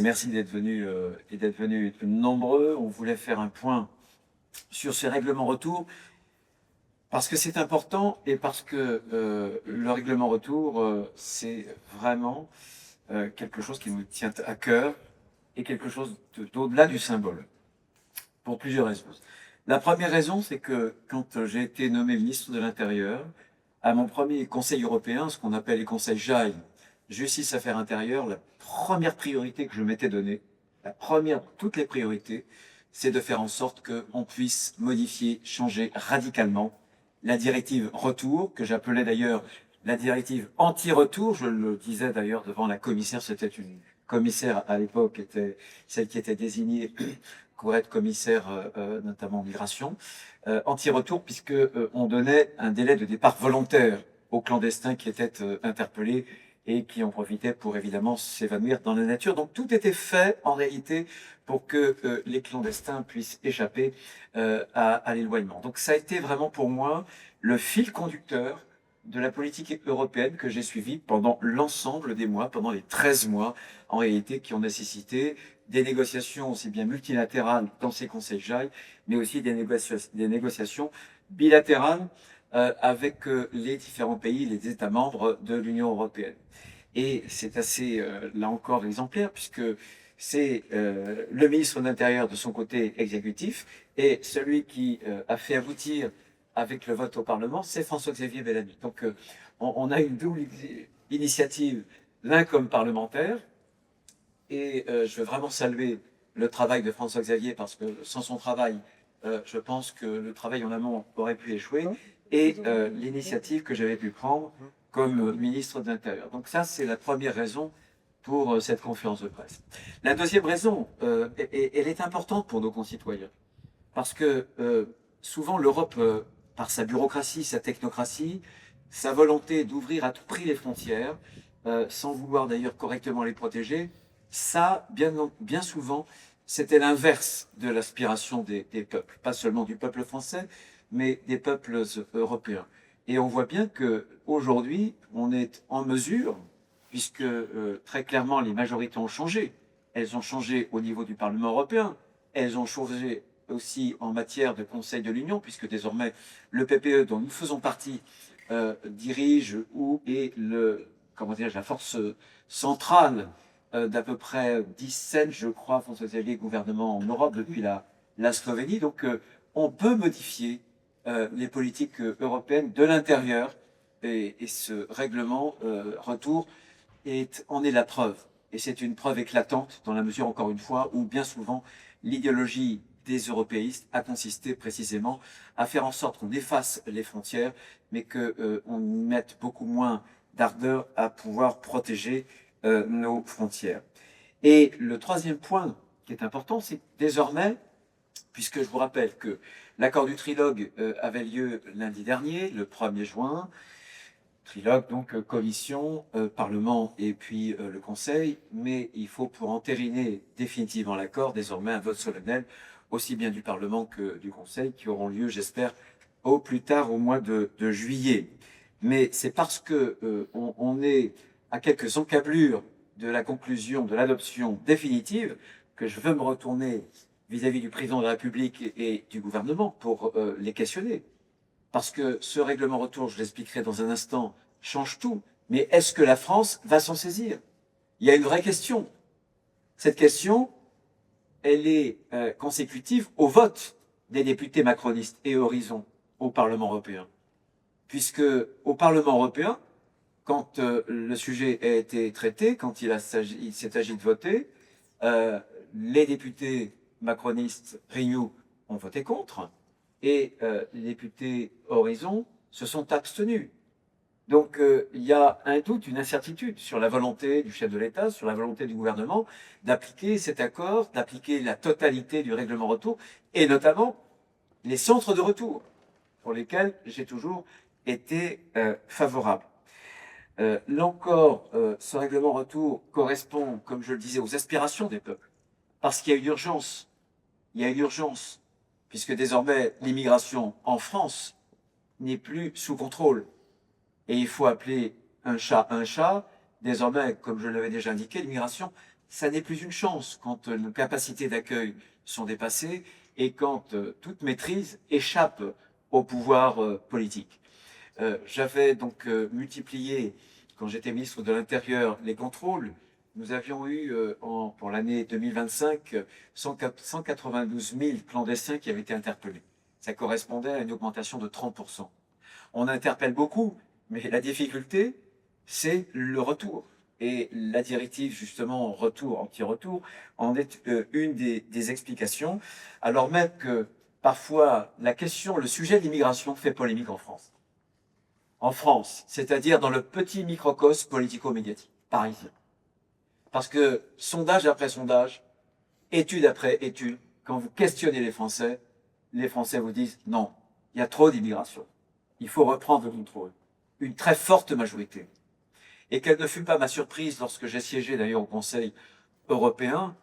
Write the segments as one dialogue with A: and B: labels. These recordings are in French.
A: Merci d'être venus nombreux. On voulait faire un point sur ce règlement retour parce que c'est important et parce que le règlement retour, c'est vraiment quelque chose qui nous tient à cœur et quelque chose d'au-delà du symbole, pour plusieurs raisons. La première raison, c'est que quand j'ai été nommé ministre de l'Intérieur, à mon premier Conseil européen, ce qu'on appelle les conseils JAI, Justice Affaires Intérieures, la première priorité que je m'étais donnée, la première de toutes les priorités, c'est de faire en sorte qu'on puisse modifier, changer radicalement la directive retour, que j'appelais d'ailleurs la directive anti-retour. Je le disais d'ailleurs devant la commissaire, c'était une commissaire à l'époque, celle qui était désignée pour être commissaire notamment migration, anti-retour, puisque on donnait un délai de départ volontaire aux clandestins qui étaient interpellés et qui en profitaient pour évidemment s'évanouir dans la nature. Donc tout était fait en réalité pour que les clandestins puissent échapper à l'éloignement. Donc ça a été vraiment pour moi le fil conducteur de la politique européenne que j'ai suivie pendant l'ensemble des mois, pendant les 13 mois en réalité, qui ont nécessité des négociations aussi bien multilatérales dans ces conseils JAI, mais aussi des négociations bilatérales avec les différents pays, les États membres de l'Union européenne. Et c'est assez, là encore, exemplaire, puisque c'est le ministre de l'Intérieur de son côté exécutif, et celui qui a fait aboutir avec le vote au Parlement, c'est François-Xavier Bellamy. Donc on a une double initiative, l'un comme parlementaire, et je veux vraiment saluer le travail de François-Xavier, parce que sans son travail, je pense que le travail en amont aurait pu échouer, et l'initiative que j'avais pu prendre comme ministre de l'Intérieur. Donc ça, c'est la première raison pour cette conférence de presse. La deuxième raison, elle est importante pour nos concitoyens, parce que souvent l'Europe, par sa bureaucratie, sa technocratie, sa volonté d'ouvrir à tout prix les frontières, sans vouloir d'ailleurs correctement les protéger, ça, bien souvent, c'était l'inverse de l'aspiration des peuples, pas seulement du peuple français, mais des peuples européens. Et on voit bien qu'aujourd'hui, on est en mesure, puisque très clairement les majorités ont changé. Elles ont changé au niveau du Parlement européen, elles ont changé aussi en matière de Conseil de l'Union, puisque désormais le PPE, dont nous faisons partie, dirige ou est la force centrale d'à peu près 17, je crois, François-Xavier, gouvernements en Europe depuis la Slovénie. Donc on peut modifier les politiques européennes de l'intérieur, et ce règlement retour en est la preuve. Et c'est une preuve éclatante dans la mesure, encore une fois, où bien souvent l'idéologie des européistes a consisté précisément à faire en sorte qu'on efface les frontières, mais qu'on mette beaucoup moins d'ardeur à pouvoir protéger nos frontières. Et le troisième point qui est important, c'est que désormais, puisque je vous rappelle que l'accord du trilogue avait lieu lundi dernier, le 1er juin, trilogue, donc Commission, Parlement et puis le Conseil, mais il faut pour entériner définitivement l'accord, désormais un vote solennel, aussi bien du Parlement que du Conseil, qui auront lieu, j'espère, au plus tard au mois de juillet. Mais c'est parce que on est à quelques encablures de la conclusion, de l'adoption définitive, que je veux me retourner vis-à-vis du président de la République et du gouvernement pour les questionner. Parce que ce règlement retour, je l'expliquerai dans un instant, change tout. Mais est-ce que la France va s'en saisir? Il y a une vraie question. Cette question, elle est consécutive au vote des députés macronistes et Horizon au Parlement européen. Puisque au Parlement européen, quand le sujet a été traité, quand il s'est agi de voter, les députés macronistes Renew ont voté contre, et les députés Horizon se sont abstenus. Donc il y a un doute, une incertitude sur la volonté du chef de l'État, sur la volonté du gouvernement d'appliquer cet accord, d'appliquer la totalité du règlement retour, et notamment les centres de retour, pour lesquels j'ai toujours été favorable. Là encore, ce règlement retour correspond, comme je le disais, aux aspirations des peuples, parce qu'il y a une urgence. Il y a une urgence, puisque désormais l'immigration en France n'est plus sous contrôle. Et il faut appeler un chat un chat. Désormais, comme je l'avais déjà indiqué, l'immigration ça n'est plus une chance quand nos capacités d'accueil sont dépassées et quand toute maîtrise échappe au pouvoir politique. J'avais donc multiplié, quand j'étais ministre de l'Intérieur, les contrôles. Nous avions eu, pour l'année 2025, 192 000 clandestins qui avaient été interpellés. Ça correspondait à une augmentation de 30%. On interpelle beaucoup, mais la difficulté, c'est le retour. Et la directive, justement, retour, anti-retour, en est une des explications, alors même que parfois la question, le sujet de l'immigration fait polémique en France. En France, c'est-à-dire dans le petit microcosme politico-médiatique parisien. Parce que sondage après sondage, étude après étude, quand vous questionnez les Français vous disent non, il y a trop d'immigration. Il faut reprendre le contrôle. Une très forte majorité. Et quelle ne fut pas ma surprise lorsque j'ai siégé d'ailleurs au Conseil européen,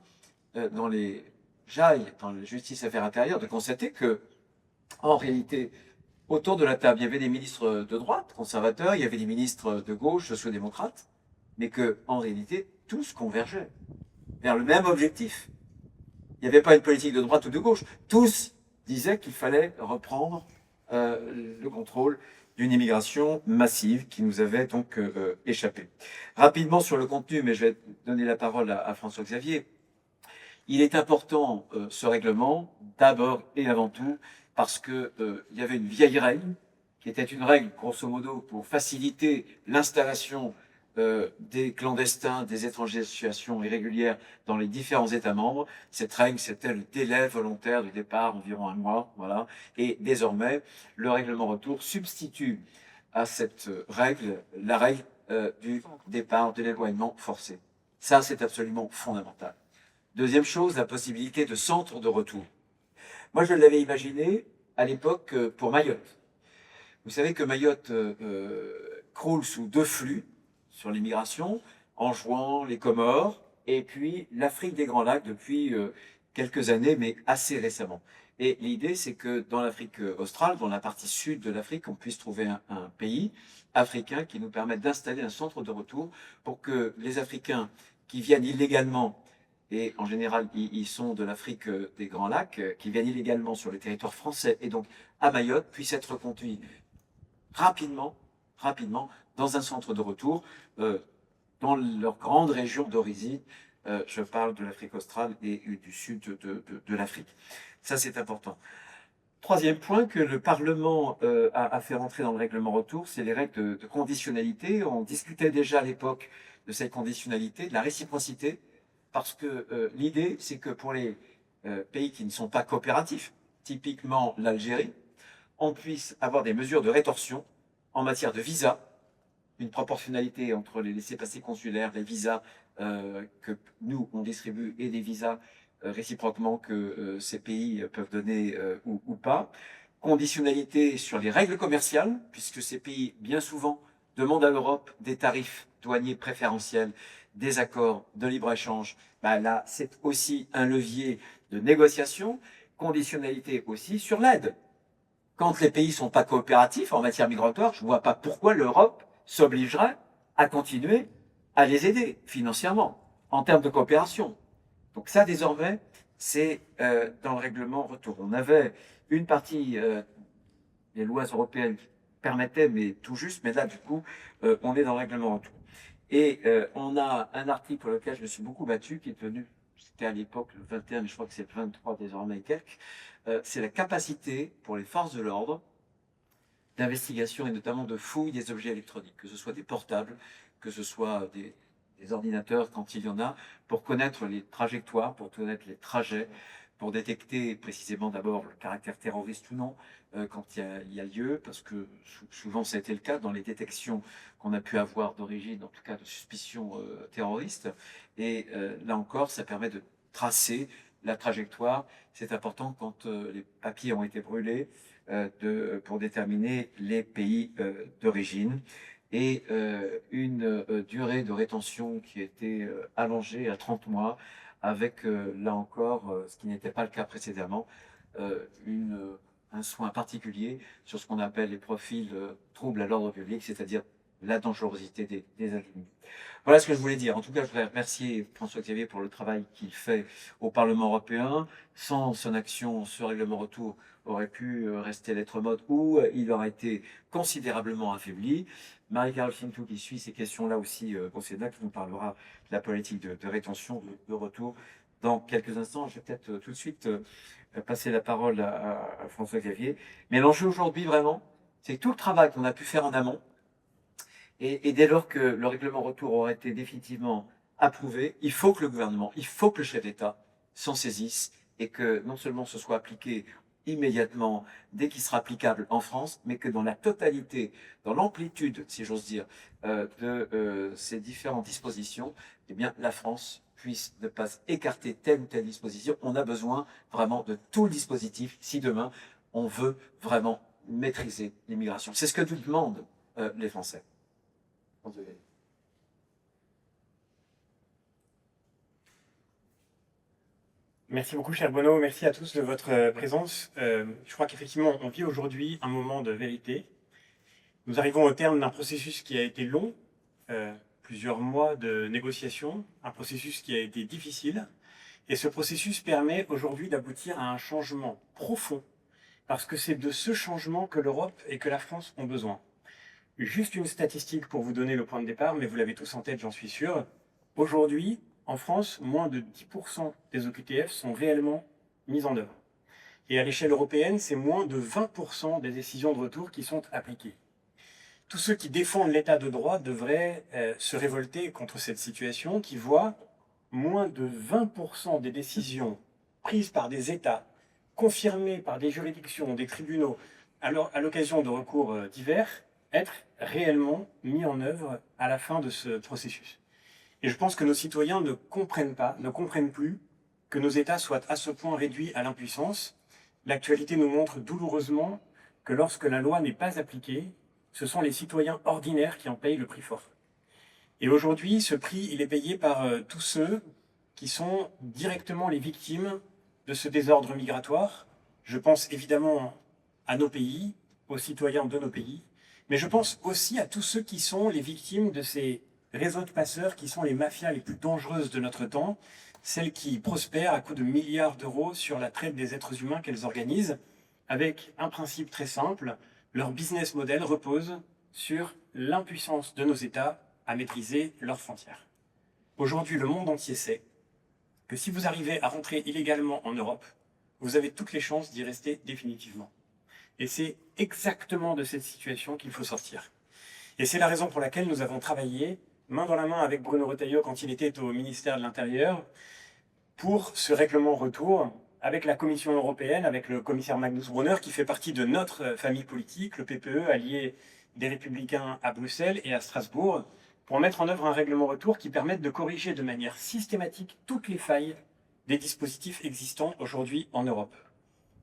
A: dans les JAI, dans la justice et affaires intérieures, de constater que, en réalité, autour de la table, il y avait des ministres de droite, conservateurs, il y avait des ministres de gauche, sociaux-démocrates, mais que, en réalité, tous convergeaient vers le même objectif. Il n'y avait pas une politique de droite ou de gauche. Tous disaient qu'il fallait reprendre le contrôle d'une immigration massive qui nous avait donc échappé. Rapidement sur le contenu, mais je vais donner la parole à François-Xavier. Il est important, ce règlement, d'abord et avant tout, parce qu'il y avait une vieille règle, qui était une règle, grosso modo, pour faciliter l'installation des clandestins, des étrangers de situation irrégulière dans les différents États membres. Cette règle, c'était le délai volontaire de départ, environ 1 mois, voilà. Et désormais, le règlement retour substitue à cette règle la règle du départ, de l'éloignement forcé. Ça, c'est absolument fondamental. Deuxième chose, la possibilité de centre de retour. Moi, je l'avais imaginé à l'époque pour Mayotte. Vous savez que Mayotte croule sous 2 flux sur l'immigration, en jouant les Comores et puis l'Afrique des Grands Lacs depuis quelques années, mais assez récemment. Et l'idée, c'est que dans l'Afrique australe, dans la partie sud de l'Afrique, on puisse trouver un pays africain qui nous permette d'installer un centre de retour pour que les Africains qui viennent illégalement, et en général, ils sont de l'Afrique des Grands Lacs, qui viennent illégalement sur le territoire français et donc à Mayotte, puissent être conduits rapidement, dans un centre de retour, dans leur grande région d'origine. Je parle de l'Afrique australe et du sud de l'Afrique. Ça, c'est important. Troisième point que le Parlement a fait rentrer dans le règlement retour, c'est les règles de conditionnalité. On discutait déjà à l'époque de cette conditionnalité, de la réciprocité, parce que l'idée, c'est que pour les pays qui ne sont pas coopératifs, typiquement l'Algérie, on puisse avoir des mesures de rétorsion en matière de visa, une proportionnalité entre les laissez-passer consulaires, les visas que nous, on distribue, et des visas réciproquement que ces pays peuvent donner ou pas. Conditionnalité sur les règles commerciales, puisque ces pays, bien souvent, demandent à l'Europe des tarifs douaniers préférentiels, des accords de libre-échange. Ben là, c'est aussi un levier de négociation. Conditionnalité aussi sur l'aide. Quand les pays ne sont pas coopératifs en matière migratoire, je ne vois pas pourquoi l'Europe s'obligerait à continuer à les aider financièrement, en termes de coopération. Donc ça, désormais, c'est dans le règlement retour. On avait une partie des lois européennes qui permettaient, mais tout juste, mais là, du coup, on est dans le règlement retour. Et on a un article pour lequel je me suis beaucoup battu, qui est devenu, c'était à l'époque le 21, mais je crois que c'est le 23 désormais et quelques, c'est la capacité pour les forces de l'ordre d'investigation et notamment de fouille des objets électroniques, que ce soit des portables, que ce soit des ordinateurs quand il y en a, pour connaître les trajectoires, pour connaître les trajets, pour détecter précisément d'abord le caractère terroriste ou non quand il y a lieu, parce que souvent ça a été le cas dans les détections qu'on a pu avoir d'origine, en tout cas de suspicion terroriste. Et là encore, ça permet de tracer la trajectoire. C'est important quand les papiers ont été brûlés pour déterminer les pays d'origine. Et une durée de rétention qui a été allongée à 30 mois, avec là encore, ce qui n'était pas le cas précédemment, un soin particulier sur ce qu'on appelle les profils troubles à l'ordre public, c'est-à-dire la dangerosité des individus. Voilà ce que je voulais dire. En tout cas, je voudrais remercier François-Xavier pour le travail qu'il fait au Parlement européen. Sans son action, ce règlement retour aurait pu rester lettre morte ou il aurait été considérablement affaibli. Marie-Carole Fintou, qui suit ces questions-là aussi au Sénat, qui nous parlera de la politique de rétention, de retour dans quelques instants. Je vais peut-être tout de suite passer la parole à François-Xavier. Mais l'enjeu aujourd'hui, vraiment, c'est que tout le travail qu'on a pu faire en amont, et dès lors que le règlement retour aura été définitivement approuvé, il faut que le gouvernement, il faut que le chef d'État s'en saisisse et que non seulement ce soit appliqué immédiatement dès qu'il sera applicable en France, mais que dans la totalité, dans l'amplitude, si j'ose dire, de ces différentes dispositions, eh bien, la France puisse ne pas écarter telle ou telle disposition. On a besoin vraiment de tout le dispositif si demain on veut vraiment maîtriser l'immigration. C'est ce que nous demandent les Français.
B: Merci beaucoup, cher Bruno. Merci à tous de votre présence. Je crois qu'effectivement, on vit aujourd'hui un moment de vérité. Nous arrivons au terme d'un processus qui a été long, plusieurs mois de négociations, un processus qui a été difficile. Et ce processus permet aujourd'hui d'aboutir à un changement profond, parce que c'est de ce changement que l'Europe et que la France ont besoin. Juste une statistique pour vous donner le point de départ, mais vous l'avez tous en tête, j'en suis sûr. Aujourd'hui, en France, moins de 10% des OQTF sont réellement mises en œuvre. Et à l'échelle européenne, c'est moins de 20% des décisions de retour qui sont appliquées. Tous ceux qui défendent l'état de droit devraient se révolter contre cette situation qui voit moins de 20% des décisions prises par des États, confirmées par des juridictions, des tribunaux, à l'occasion de recours divers, être réellement mis en œuvre à la fin de ce processus. Et je pense que nos citoyens ne comprennent plus que nos États soient à ce point réduits à l'impuissance. L'actualité nous montre douloureusement que lorsque la loi n'est pas appliquée, ce sont les citoyens ordinaires qui en payent le prix fort. Et aujourd'hui, ce prix, il est payé par tous ceux qui sont directement les victimes de ce désordre migratoire. Je pense évidemment à nos pays, aux citoyens de nos pays, mais je pense aussi à tous ceux qui sont les victimes de ces réseaux de passeurs qui sont les mafias les plus dangereuses de notre temps, celles qui prospèrent à coups de milliards d'euros sur la traite des êtres humains qu'elles organisent, avec un principe très simple, leur business model repose sur l'impuissance de nos États à maîtriser leurs frontières. Aujourd'hui, le monde entier sait que si vous arrivez à rentrer illégalement en Europe, vous avez toutes les chances d'y rester définitivement. Et c'est exactement de cette situation qu'il faut sortir. Et c'est la raison pour laquelle nous avons travaillé main dans la main avec Bruno Retailleau quand il était au ministère de l'Intérieur pour ce règlement retour avec la Commission européenne, avec le commissaire Magnus Brunner qui fait partie de notre famille politique, le PPE, allié des Républicains à Bruxelles et à Strasbourg, pour mettre en œuvre un règlement retour qui permette de corriger de manière systématique toutes les failles des dispositifs existants aujourd'hui en Europe.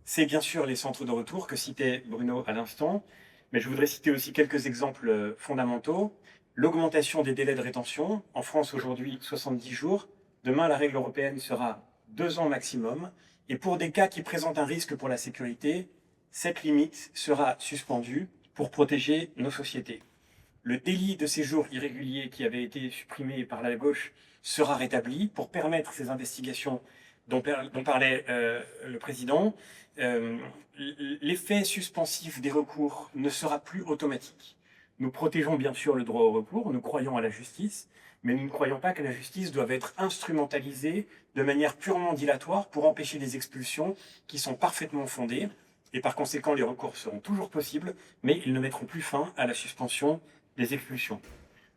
B: C'est bien sûr les centres de retour que citait Bruno à l'instant, mais je voudrais citer aussi quelques exemples fondamentaux. L'augmentation des délais de rétention, en France aujourd'hui 70 jours, demain la règle européenne sera 2 ans maximum, et pour des cas qui présentent un risque pour la sécurité, cette limite sera suspendue pour protéger nos sociétés. Le délit de séjour irrégulier qui avait été supprimé par la gauche sera rétabli pour permettre ces investigations dont parlait le président. L'effet suspensif des recours ne sera plus automatique. Nous protégeons bien sûr le droit au recours, nous croyons à la justice, mais nous ne croyons pas que la justice doive être instrumentalisée de manière purement dilatoire pour empêcher les expulsions qui sont parfaitement fondées, et par conséquent les recours seront toujours possibles, mais ils ne mettront plus fin à la suspension des expulsions.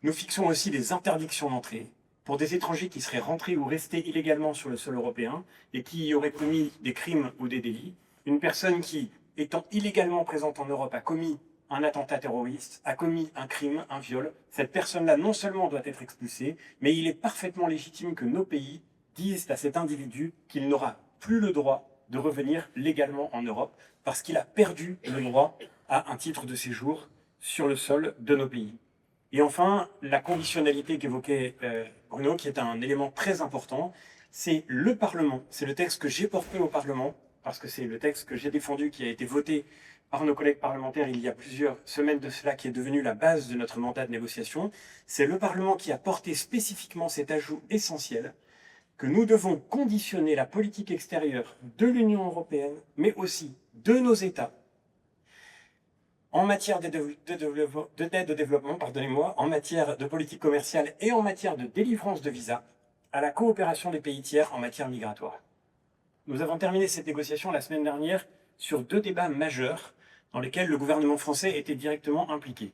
B: Nous fixons aussi des interdictions d'entrée pour des étrangers qui seraient rentrés ou restés illégalement sur le sol européen et qui y auraient commis des crimes ou des délits. Une personne qui, étant illégalement présente en Europe, a commis un attentat terroriste, a commis un crime, un viol, cette personne-là non seulement doit être expulsée, mais il est parfaitement légitime que nos pays disent à cet individu qu'il n'aura plus le droit de revenir légalement en Europe parce qu'il a perdu le droit à un titre de séjour sur le sol de nos pays. Et enfin, la conditionnalité qu'évoquait Bruno, qui est un élément très important, c'est le Parlement, c'est le texte que j'ai porté au Parlement, parce que c'est le texte que j'ai défendu qui a été voté par nos collègues parlementaires il y a plusieurs semaines de cela, qui est devenu la base de notre mandat de négociation. C'est le Parlement qui a porté spécifiquement cet ajout essentiel que nous devons conditionner la politique extérieure de l'Union européenne, mais aussi de nos États, en matière d'aide au développement, en matière de politique commerciale et en matière de délivrance de visas, à la coopération des pays tiers en matière migratoire. Nous avons terminé cette négociation la semaine dernière sur 2 débats majeurs dans lesquels le gouvernement français était directement impliqué.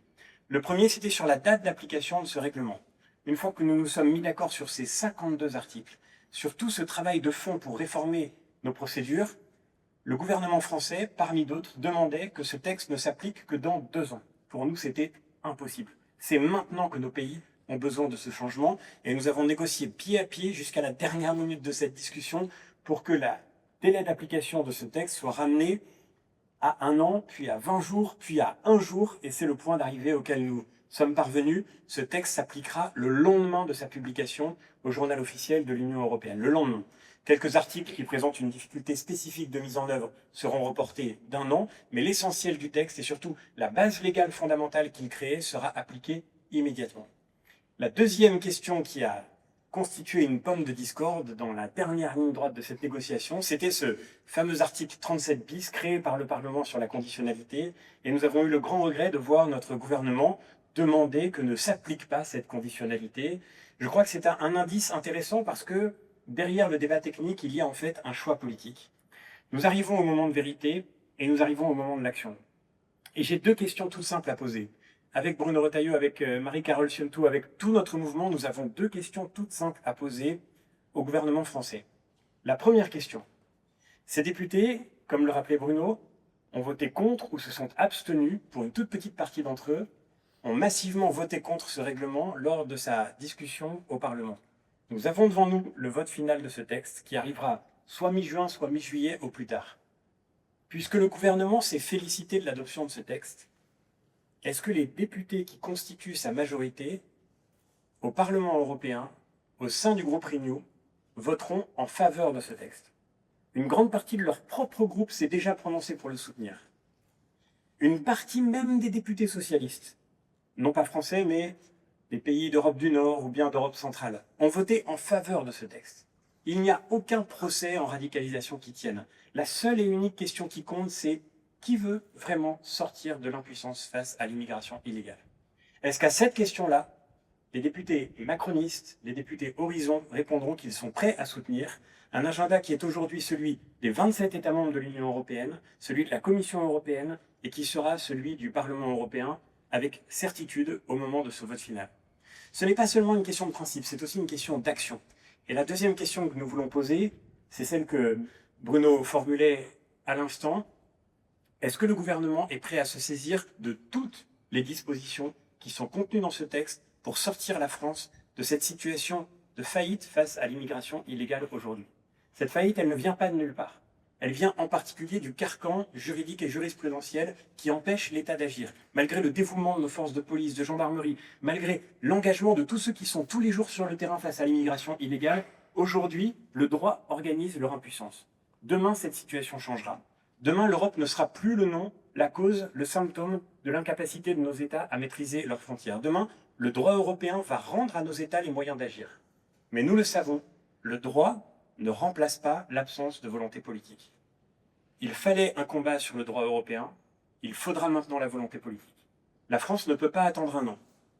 B: Le premier, c'était sur la date d'application de ce règlement. Une fois que nous nous sommes mis d'accord sur ces 52 articles, sur tout ce travail de fond pour réformer nos procédures, le gouvernement français, parmi d'autres, demandait que ce texte ne s'applique que dans 2 ans. Pour nous, c'était impossible. C'est maintenant que nos pays ont besoin de ce changement et nous avons négocié pied à pied jusqu'à la dernière minute de cette discussion pour que le délai d'application de ce texte soit ramené à 1 an, puis à 20 jours, puis à 1 jour, et c'est le point d'arrivée auquel nous sommes parvenus. Ce texte s'appliquera le lendemain de sa publication au journal officiel de l'Union européenne, le lendemain. Quelques articles qui présentent une difficulté spécifique de mise en œuvre seront reportés d'1 an, mais l'essentiel du texte et surtout la base légale fondamentale qu'il crée sera appliquée immédiatement. La deuxième question qui a constitué une pomme de discorde dans la dernière ligne droite de cette négociation, c'était ce fameux article 37 bis créé par le Parlement sur la conditionnalité, et nous avons eu le grand regret de voir notre gouvernement demander que ne s'applique pas cette conditionnalité. Je crois que c'est un indice intéressant parce que derrière le débat technique, il y a en fait un choix politique. Nous arrivons au moment de vérité et nous arrivons au moment de l'action. Et j'ai 2 questions toutes simples à poser. Avec Bruno Retailleau, avec Marie-Carole Siontou, avec tout notre mouvement, nous avons 2 questions toutes simples à poser au gouvernement français. La première question. Ces députés, comme le rappelait Bruno, ont voté contre ou se sont abstenus, pour une toute petite partie d'entre eux, ont massivement voté contre ce règlement lors de sa discussion au Parlement. Nous avons devant nous le vote final de ce texte qui arrivera soit mi-juin, soit mi-juillet au plus tard. Puisque le gouvernement s'est félicité de l'adoption de ce texte, est-ce que les députés qui constituent sa majorité au Parlement européen, au sein du groupe Renew, voteront en faveur de ce texte? Une grande partie de leur propre groupe s'est déjà prononcée pour le soutenir. Une partie même des députés socialistes, non pas français, mais des pays d'Europe du Nord ou bien d'Europe centrale, ont voté en faveur de ce texte. Il n'y a aucun procès en radicalisation qui tienne. La seule et unique question qui compte, c'est qui veut vraiment sortir de l'impuissance face à l'immigration illégale? Est-ce qu'à cette question-là, les députés macronistes, les députés Horizon répondront qu'ils sont prêts à soutenir un agenda qui est aujourd'hui celui des 27 États membres de l'Union européenne, celui de la Commission européenne et qui sera celui du Parlement européen avec certitude au moment de ce vote final? Ce n'est pas seulement une question de principe, c'est aussi une question d'action. Et la deuxième question que nous voulons poser, c'est celle que Bruno formulait à l'instant. Est-ce que le gouvernement est prêt à se saisir de toutes les dispositions qui sont contenues dans ce texte pour sortir la France de cette situation de faillite face à l'immigration illégale aujourd'hui? Cette faillite, elle ne vient pas de nulle part. Elle vient en particulier du carcan juridique et jurisprudentiel qui empêche l'État d'agir. Malgré le dévouement de nos forces de police, de gendarmerie, malgré l'engagement de tous ceux qui sont tous les jours sur le terrain face à l'immigration illégale, aujourd'hui, le droit organise leur impuissance. Demain, cette situation changera. Demain, l'Europe ne sera plus le nom, la cause, le symptôme de l'incapacité de nos États à maîtriser leurs frontières. Demain, le droit européen va rendre à nos États les moyens d'agir. Mais nous le savons, le droit ne remplace pas l'absence de volonté politique. Il fallait un combat sur le droit européen, il faudra maintenant la volonté politique. La France ne peut pas attendre 1 an.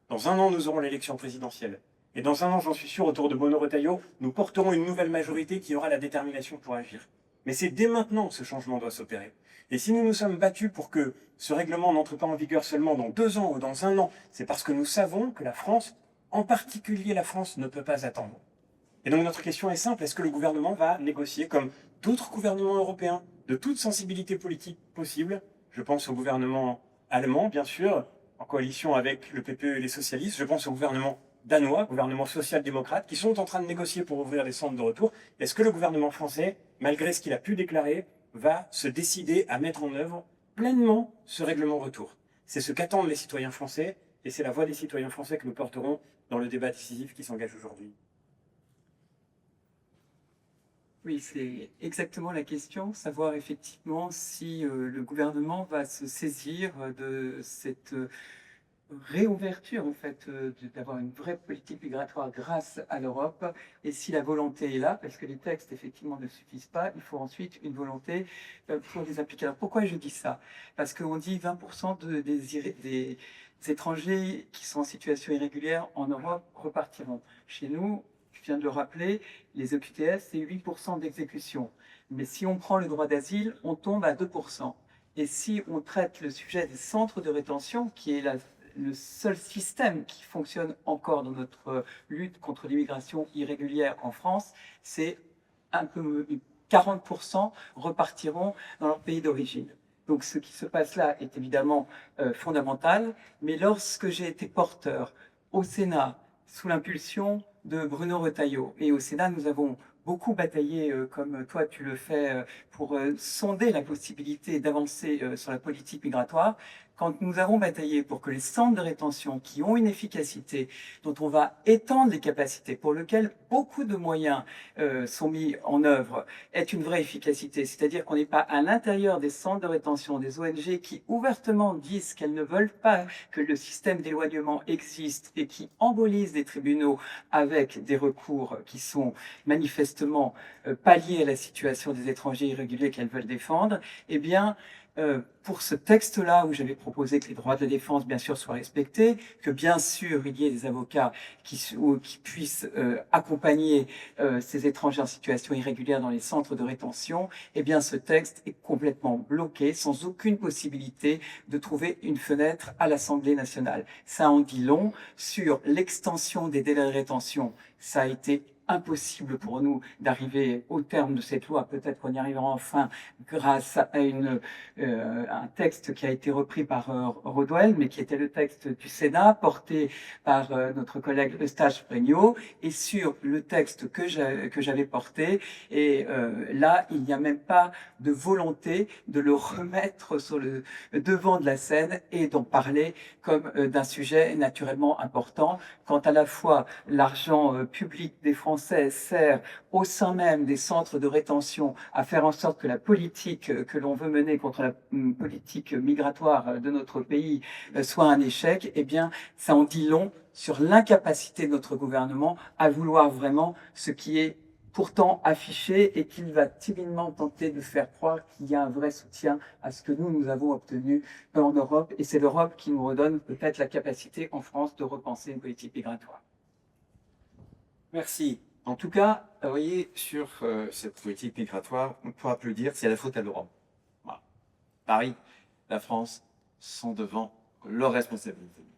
B: Dans 1 an, nous aurons l'élection présidentielle. Et dans 1 an, j'en suis sûr, autour de Bruno Retailleau, nous porterons une nouvelle majorité qui aura la détermination pour agir. Mais c'est dès maintenant que ce changement doit s'opérer. Et si nous nous sommes battus pour que ce règlement n'entre pas en vigueur seulement dans 2 ans ou dans 1 an, c'est parce que nous savons que la France, en particulier la France, ne peut pas attendre. Et donc notre question est simple, est-ce que le gouvernement va négocier comme d'autres gouvernements européens, de toute sensibilité politique possible? Je pense au gouvernement allemand, bien sûr, en coalition avec le PPE et les socialistes. Je pense au gouvernement danois, gouvernement social-démocrate, qui sont en train de négocier pour ouvrir des centres de retour. Est-ce que le gouvernement français, malgré ce qu'il a pu déclarer, va se décider à mettre en œuvre pleinement ce règlement retour? C'est ce qu'attendent les citoyens français, et c'est la voix des citoyens français que nous porterons dans le débat décisif qui s'engage aujourd'hui.
C: Oui, c'est exactement la question, savoir effectivement si le gouvernement va se saisir de cette réouverture, en fait, d'avoir une vraie politique migratoire grâce à l'Europe, et si la volonté est là, parce que les textes, effectivement, ne suffisent pas, il faut ensuite une volonté pour les appliquer. Alors, pourquoi je dis ça? Parce qu'on dit 20% des étrangers qui sont en situation irrégulière en Europe repartiront. Chez nous, je viens de le rappeler, les EQTF, c'est 8% d'exécution. Mais si on prend le droit d'asile, on tombe à 2%. Et si on traite le sujet des centres de rétention, qui est le seul système qui fonctionne encore dans notre lutte contre l'immigration irrégulière en France, c'est un peu 40% repartiront dans leur pays d'origine. Donc ce qui se passe là est évidemment fondamental, mais lorsque j'ai été porteur au Sénat, sous l'impulsion de Bruno Retailleau, et au Sénat nous avons beaucoup bataillé, comme toi tu le fais, pour sonder la possibilité d'avancer sur la politique migratoire. Quand nous avons bataillé pour que les centres de rétention qui ont une efficacité, dont on va étendre les capacités, pour lesquels beaucoup de moyens sont mis en œuvre, aient une vraie efficacité, c'est-à-dire qu'on n'est pas à l'intérieur des centres de rétention, des ONG qui ouvertement disent qu'elles ne veulent pas que le système d'éloignement existe et qui embolisent les tribunaux avec des recours qui sont manifestement palliés à la situation des étrangers irréguliers qu'elles veulent défendre, eh bien, pour ce texte-là, où j'avais proposé que les droits de la défense, bien sûr, soient respectés, que bien sûr, il y ait des avocats qui puissent accompagner ces étrangers en situation irrégulière dans les centres de rétention, eh bien, ce texte est complètement bloqué, sans aucune possibilité de trouver une fenêtre à l'Assemblée nationale. Ça en dit long sur l'extension des délais de rétention. Ça a été impossible pour nous d'arriver au terme de cette loi. Peut-être qu'on y arrivera enfin grâce à un texte qui a été repris par Rodwell, mais qui était le texte du Sénat, porté par notre collègue Eustache-Bregnaud, et sur le texte que j'avais porté. Et là, il n'y a même pas de volonté de le remettre sur le devant de la scène et d'en parler comme d'un sujet naturellement important, quand à la fois l'argent public des Français sert au sein même des centres de rétention à faire en sorte que la politique que l'on veut mener contre la politique migratoire de notre pays soit un échec, eh bien, ça en dit long sur l'incapacité de notre gouvernement à vouloir vraiment ce qui est pourtant affiché et qu'il va timidement tenter de faire croire qu'il y a un vrai soutien à ce que nous avons obtenu en Europe. Et c'est l'Europe qui nous redonne peut-être la capacité en France de repenser une politique migratoire.
A: Merci. En tout cas, vous voyez, sur cette politique migratoire, on ne pourra plus dire c'est la faute à l'Europe. Voilà. Paris, la France sont devant leurs responsabilités.